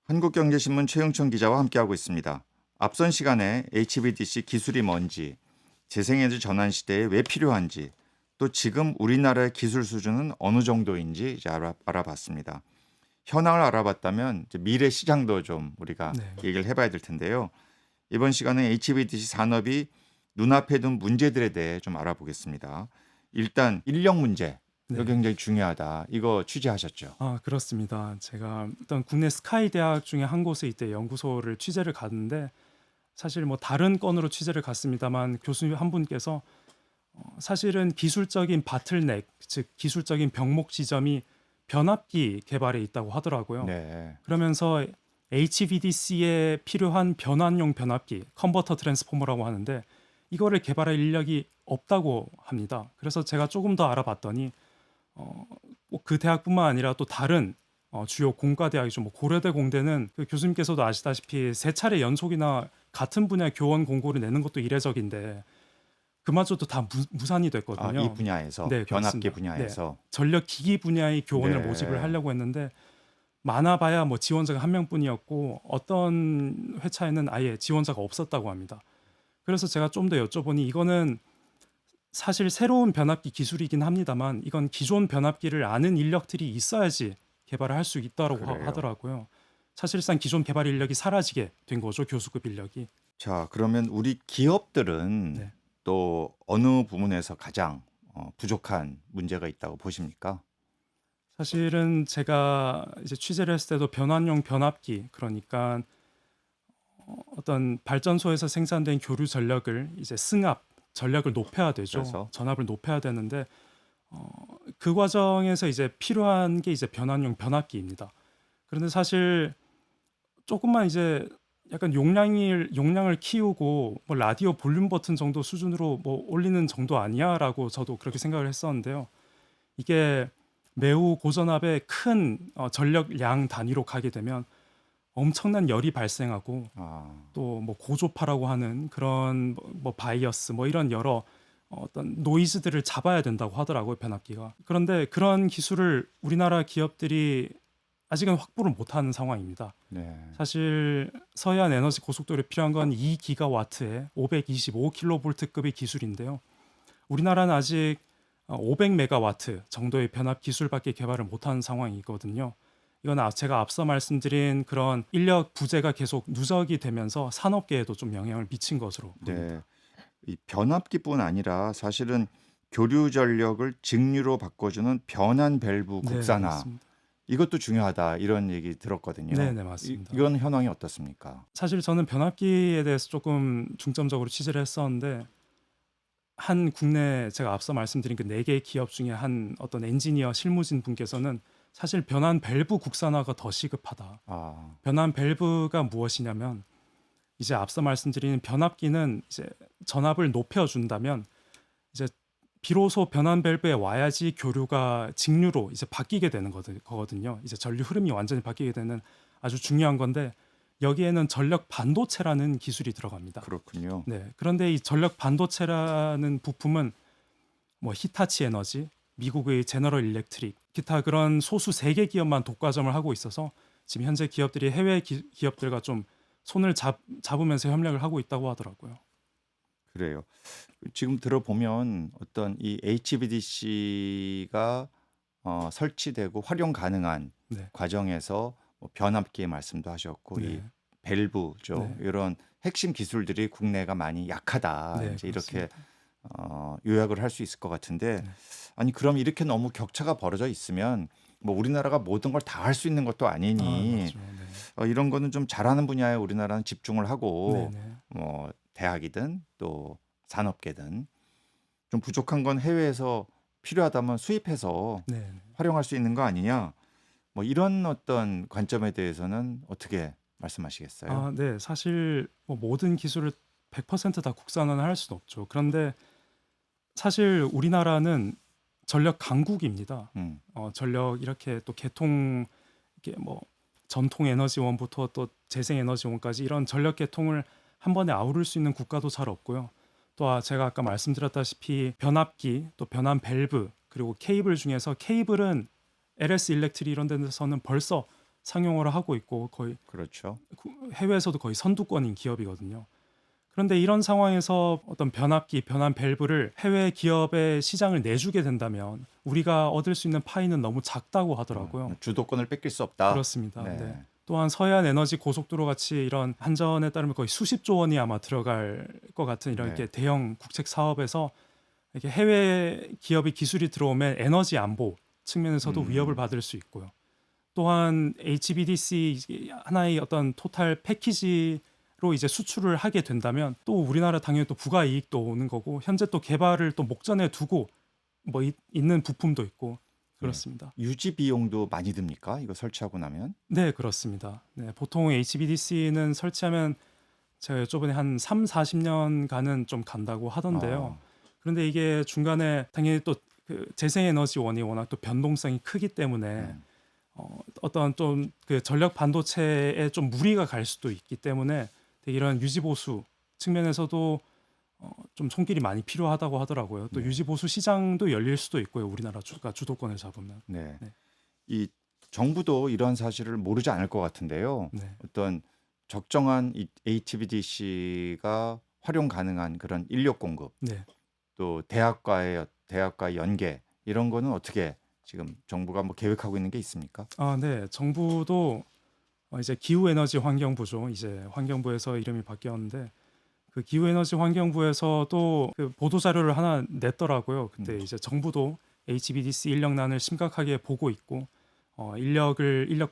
한국경제신문 최영천 기자와 함께하고 있습니다. 앞선 시간에 HVDC 기술이 뭔지, 재생에너지 전환 시대에 왜 필요한지, 또 지금 우리나라의 기술 수준은 어느 정도인지 이제 알아봤습니다. 현황을 알아봤다면 이제 미래 시장도 좀 우리가 네. 얘기를 해봐야 될 텐데요. 이번 시간에 HVDC 산업이 눈앞에 둔 문제들에 대해 좀 알아보겠습니다. 일단 인력 문제, 이거 네. 굉장히 중요하다. 이거 취재하셨죠? 그렇습니다. 제가 일단 국내 스카이 대학 중에 한 곳에 이때 연구소를 취재를 갔는데 사실 뭐 다른 건으로 취재를 갔습니다만 교수님 한 분께서 사실은 기술적인 바틀넥, 즉 기술적인 병목 지점이 변압기 개발에 있다고 하더라고요. 네, 그러면서 HVDC에 필요한 변환용 변압기, 컨버터 트랜스포머라고 하는데 이거를 개발할 인력이 없다고 합니다. 그래서 제가 조금 더 알아봤더니 꼭그 대학뿐만 아니라 또 다른 주요 공과 대학이죠. 뭐 고려대, 공대는 그 교수님께서도 아시다시피 세 차례 연속이나 같은 분야 교원 공고를 내는 것도 이례적인데 그마저도 다 무산이 이 됐거든요. 분야에서 네, 변압기 그렇습니다. 네, 분야에서 전력 기기 분야의 교원을 모집을 네. 하려고 했는데 많아봐야 뭐 지원자가 한 명뿐이었고 어떤 회차에는 아예 지원자가 없었다고 합니다. 그래서 제가 좀 더 여쭤보니 이거는 사실 새로운 변압기 기술이긴 합니다만 이건 기존 변압기를 아는 인력들이 있어야지 개발을 할 수 있다고 그래요. 하더라고요. 사실상 기존 개발 인력이 사라지게 된 거죠. 교수급 인력이. 자, 그러면 우리 기업들은 네. 또 어느 부분에서 가장 부족한 문제가 있다고 보십니까? 사실은 제가 이제 취재를 했을 때도 변환용 변압기 그러니까 어떤 발전소에서 생산된 교류 전력을 이제 승합 전력을 높여야 되죠. 그래서 전압을 높여야 되는데 그 과정에서 이제 필요한 게 이제 변환용 변압기입니다. 그런데 사실 조금만 이제 약간 용량을 키우고 뭐 라디오 볼륨 버튼 정도 수준으로 뭐 올리는 정도 아니야라고 저도 그렇게 생각을 했었는데요. 이게 매우 고전압의 큰 전력량 단위로 가게 되면 엄청난 열이 발생하고 아, 또 뭐 고조파라고 하는 그런 뭐 바이어스 뭐 이런 여러 어떤 노이즈들을 잡아야 된다고 하더라고요, 변압기가. 그런데 그런 기술을 우리나라 기업들이 아직은 확보를 못하는 상황입니다. 네. 사실 서해안 에너지 고속도로에 필요한 건 2기가와트의 525kV급의 기술인데요. 우리나라는 아직 500메가와트 정도의 변압 기술밖에 개발을 못하는 상황이거든요. 이건 제가 앞서 말씀드린 그런 인력 부재가 계속 누적이 되면서 산업계에도 좀 영향을 미친 것으로 보입니다. 네. 이 변압기뿐 아니라 사실은 교류 전력을 직류로 바꿔주는 변환 밸브 네, 국산화 맞습니다. 이것도 중요하다 이런 얘기 들었거든요. 네, 네, 맞습니다. 이건 현황이 어떻습니까? 사실 저는 변압기에 대해서 조금 중점적으로 취재를 했었는데 한 국내 제가 앞서 말씀드린 그 네 개의 기업 중에 한 어떤 엔지니어 실무진 분께서는 사실 변환 밸브 국산화가 더 시급하다. 아, 변환 밸브가 무엇이냐면 이제 앞서 말씀드린 변압기는 이제 전압을 높여준다면 이제 비로소 변환 밸브에 와야지 교류가 직류로 이제 바뀌게 되는 거거든요. 이제 전류 흐름이 완전히 바뀌게 되는 아주 중요한 건데 여기에는 전력 반도체라는 기술이 들어갑니다. 그렇군요. 네. 그런데 이 전력 반도체라는 부품은 뭐 히타치 에너지, 미국의 제너럴 일렉트릭, 기타 그런 소수 3개 기업만 독과점을 하고 있어서 지금 현재 기업들이 해외 기업들과 좀 손을 잡으면서 협력을 하고 있다고 하더라고요. 그래요. 지금 들어보면 어떤 이 HVDC가 설치되고 활용 가능한 네. 과정에서 뭐 변압기의 말씀도 하셨고 이 네. 밸브죠. 네. 이런 핵심 기술들이 국내가 많이 약하다. 네, 이제 이렇게 그렇습니다. 요약을 할 수 있을 것 같은데 네. 아니 그럼 이렇게 너무 격차가 벌어져 있으면 뭐 우리나라가 모든 걸 다 할 수 있는 것도 아니니 맞죠. 네. 이런 거는 좀 잘하는 분야에 우리나라는 집중을 네, 하고 네. 뭐 대학이든 또 산업계든 좀 부족한 건 해외에서 필요하다면 수입해서 네. 네. 활용할 수 있는 거 아니냐? 뭐 이런 어떤 관점에 대해서는 어떻게 말씀하시겠어요? 네. 사실 뭐 모든 기술을 100%다 국산화는 할 수는 없죠. 그런데 사실 우리나라는 전력 강국입니다. 음, 전력 이렇게 또 개통 이게 뭐 전통 에너지원부터 또 재생 에너지원까지 이런 전력 개통을 한 번에 아우를 수 있는 국가도 잘 없고요. 또 제가 아까 말씀드렸다시피 변압기, 또 변환 밸브, 그리고 케이블 중에서 케이블은 LS 일렉트리 이런 데서는 벌써 상용화를 하고 있고 거의 그렇죠. 해외에서도 거의 선두권인 기업이거든요. 그런데 이런 상황에서 어떤 변압기, 변압 밸브를 해외 기업의 시장을 내주게 된다면 우리가 얻을 수 있는 파이는 너무 작다고 하더라고요. 주도권을 뺏길 수 없다. 그렇습니다. 네. 네. 또한 서해안 에너지 고속도로 같이 이런 한전에 따르면 거의 수십조 원이 아마 들어갈 것 같은 이런 네. 이렇게 대형 국책 사업에서 이렇게 해외 기업의 기술이 들어오면 에너지 안보 측면에서도 위협을 받을 수 있고요. 또한 HBDC 하나의 어떤 토탈 패키지로 이제 수출을 하게 된다면 또 우리나라 당연히 또 부가 이익도 오는 거고 현재 또 개발을 또 목전에 두고 뭐 있는 부품도 있고 그렇습니다. 유지 비용도 많이 듭니까? 이거 설치하고 나면? 네, 그렇습니다. 네, 보통 HBDC는 설치하면 제가 여쭤보니 한 3, 40년간은 좀 간다고 하던데요. 그런데 이게 중간에 당연히 또 그 재생에너지원이 워낙 또 변동성이 크기 때문에 어떤 좀 그 전력 반도체에 좀 무리가 갈 수도 있기 때문에 되게 이런 유지 보수 측면에서도 좀 손길이 많이 필요하다고 하더라고요. 또 네. 유지 보수 시장도 열릴 수도 있고요. 우리나라 주가 주도권을 잡으면. 네. 네. 이 정부도 이런 사실을 모르지 않을 것 같은데요. 네. 어떤 적정한 이 HVDC가 활용 가능한 그런 인력 공급, 네. 또 대학과 연계 이런 거는 어떻게 지금 정부가 뭐 계획하고 있는 게 있습니까? 아, 네. 정부도 이제 기후에너지 환경부죠. 이제 환경부에서 이름이 바뀌었는데 그 기후에너지 환경부에서도 그 보도 자료를 하나 냈더라고요. 그때 이제 정부도 HBDC 인력난을 심각하게 보고 있고 인력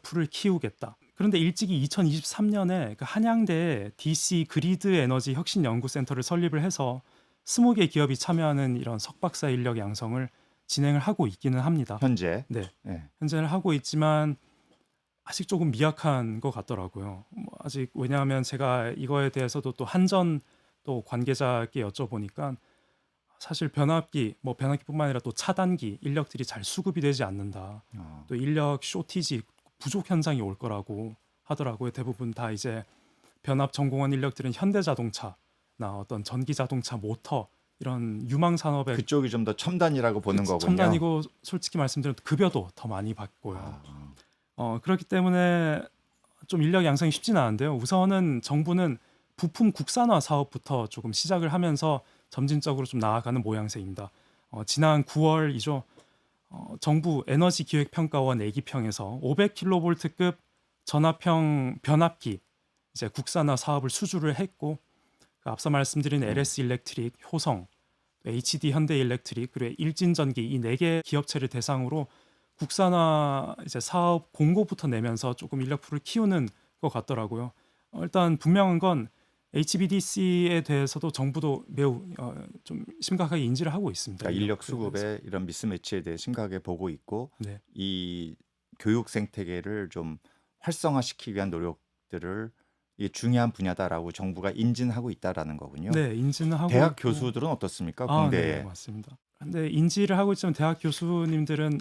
풀을 키우겠다. 그런데 일찍이 2023년에 그 한양대 DC 그리드 에너지 혁신 연구센터를 설립을 해서 20개 기업이 참여하는 이런 석박사 인력 양성을 진행을 하고 있기는 합니다. 현재. 네. 네. 현재는 하고 있지만 아직 조금 미약한 것 같더라고요. 뭐 아직 왜냐하면 제가 이거에 대해서도 또 한전 또 관계자께 여쭤보니까 사실 변압기뿐만 아니라 또 차단기 인력들이 잘 수급이 되지 않는다. 또 인력 쇼티지 부족 현상이 올 거라고 하더라고요. 대부분 다 이제 변압 전공한 인력들은 현대자동차나 어떤 전기자동차 모터 이런 유망 산업에 그쪽이 좀 더 첨단이라고 보는 거군요. 첨단이고 솔직히 말씀드리면 급여도 더 많이 받고요. 그렇기 때문에 좀 인력 양성이 쉽지는 않은데요. 우선은 정부는 부품 국산화 사업부터 조금 시작을 하면서 점진적으로 좀 나아가는 모양새입니다. 지난 9월이죠. 정부 에너지기획평가원 애기평에서 500kV급 전압형 변압기 이제 국산화 사업을 수주를 했고 그 앞서 말씀드린 LS 일렉트릭, 효성, HD 현대 일렉트릭 그리고 일진전기 이 4개 기업체를 대상으로 국산화 이제 사업 공고부터 내면서 조금 인력풀을 키우는 것 같더라고요. 일단 분명한 건 HBDC에 대해서도 정부도 매우 좀 심각하게 인지를 하고 있습니다. 그러니까 인력 인력들에 대해서. 수급의 이런 미스매치에 대해 심각하게 보고 있고 네, 이 교육 생태계를 좀 활성화시키기 위한 노력들을 이게 중요한 분야다라고 정부가 인진하고 있다라는 거군요. 네, 인지는 하고 대학 있고. 교수들은 어떻습니까? 아, 공대에. 네, 맞습니다. 근데 인지를 하고 있지만 대학 교수님들은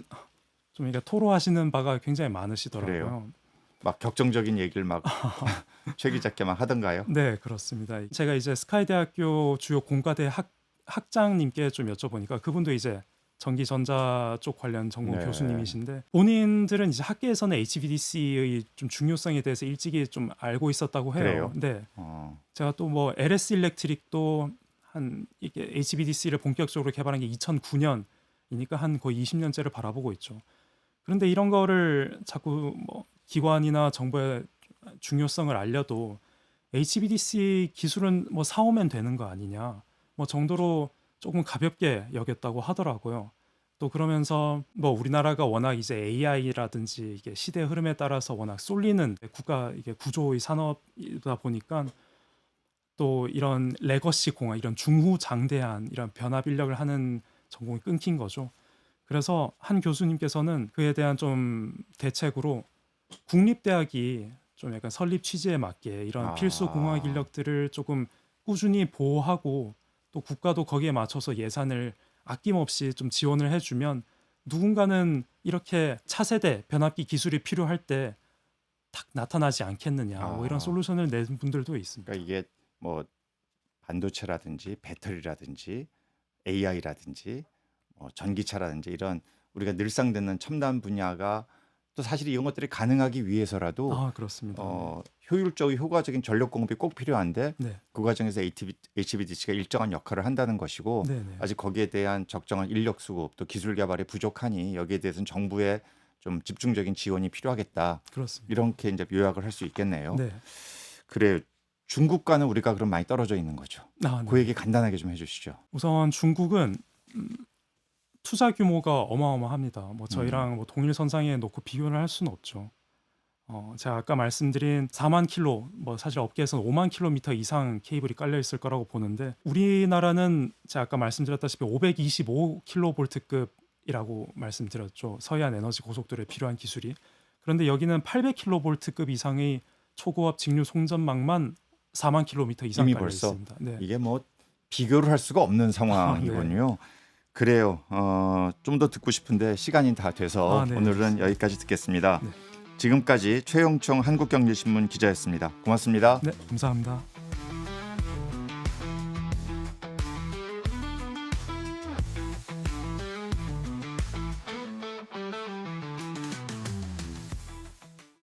좀 이게 토로하시는 바가 굉장히 많으시더라고요. 그래요? 막 격정적인 얘기를 막 최 기자께 막 하던가요? 네, 그렇습니다. 제가 이제 스카이대학교 주요 공과대 학장님께 좀 여쭤보니까 그분도 이제 전기전자 쪽 관련 전공 네. 교수님이신데 본인들은 이제 학계에서는 HVDC의 좀 중요성에 대해서 일찍이 좀 알고 있었다고 해요. 그래요? 네, 어, 제가 또 뭐 LS 일렉트릭도 한 이게 HVDC를 본격적으로 개발한 게 2009년이니까 한 거의 20년째를 바라보고 있죠. 그런데 이런 거를 자꾸 뭐 기관이나 정부의 중요성을 알려도 HVDC 기술은 뭐 사오면 되는 거 아니냐 뭐 정도로 조금 가볍게 여겼다고 하더라고요. 또 그러면서 뭐 우리나라가 워낙 이제 AI라든지 이게 시대 흐름에 따라서 워낙 쏠리는 국가 이게 구조의 산업이다 보니까 또 이런 레거시 공학 이런 중후장대한 이런 변압 인력을 하는 전공이 끊긴 거죠. 그래서 한 교수님께서는 그에 대한 좀 대책으로 국립대학이 좀 약간 설립 취지에 맞게 이런 필수 공학 인력들을 조금 꾸준히 보호하고 또 국가도 거기에 맞춰서 예산을 아낌없이 좀 지원을 해주면 누군가는 이렇게 차세대 변압기 기술이 필요할 때 탁 나타나지 않겠느냐 뭐 이런 솔루션을 낸 분들도 있습니다. 그러니까 이게 뭐 반도체라든지 배터리라든지 AI라든지 전기차라든지 이런 우리가 늘상 듣는 첨단 분야가 또 사실 이런 것들이 가능하기 위해서라도 아, 그렇습니다. 효율적이고 효과적인 전력 공급이 꼭 필요한데 네. 그 과정에서 HVDC가 일정한 역할을 한다는 것이고 네, 네. 아직 거기에 대한 적정한 인력 수급 또 기술 개발이 부족하니 여기에 대해서는 정부의 좀 집중적인 지원이 필요하겠다. 그렇습니다. 이렇게 이제 요약을 할 수 있겠네요. 네. 그래요. 중국과는 우리가 그럼 많이 떨어져 있는 거죠. 아, 네. 그 얘기 간단하게 좀 해주시죠. 우선 중국은 투자 규모가 어마어마합니다. 뭐 저희랑 뭐 동일선상에 놓고 비교를 할 수는 없죠. 제가 아까 말씀드린 4만 킬로, 뭐 사실 업계에서는 5만 킬로미터 이상 케이블이 깔려 있을 거라고 보는데 우리나라는 제가 아까 말씀드렸다시피 525 킬로볼트급이라고 말씀드렸죠. 서해안 에너지 고속도로에 필요한 기술이. 그런데 여기는 800 킬로볼트급 이상의 초고압 직류 송전망만 4만 킬로미터 이상 이미 깔려 벌써 있습니다. 네. 이게 뭐 비교를 할 수가 없는 상황이군요. 그래요. 좀 더 듣고 싶은데 시간이 다 돼서 네, 오늘은 알겠습니다. 여기까지 듣겠습니다. 네. 지금까지 최영청 한국경제신문 기자였습니다. 고맙습니다. 네, 감사합니다.